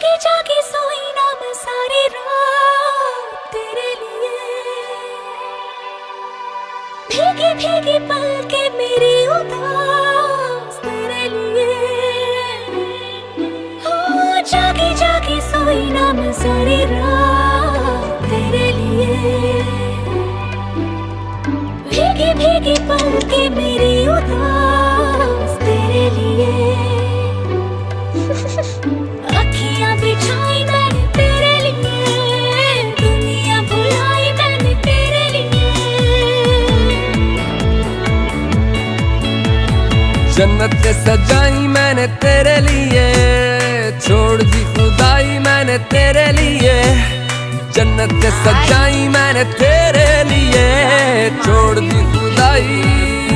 जागी जागी सोई ना मैं सारी रात तेरे लिए। भीगी भीगी पलके मेरी उदास तेरे लिए। हो जागी जागी सोई ना मैं सारी रात तेरे लिए। भीगी भीगी पलके मेरी उदास तेरे लिए। अखियां बिछाई मैंने तेरे लिए, दुनिया भुलाई मैंने तेरे लिए। जन्नत सजाई मैंने तेरे लिए, छोड़ दी खुदाई मैंने तेरे लिए। जन्नत सजाई मैंने तेरे लिए, छोड़ दी खुदाई।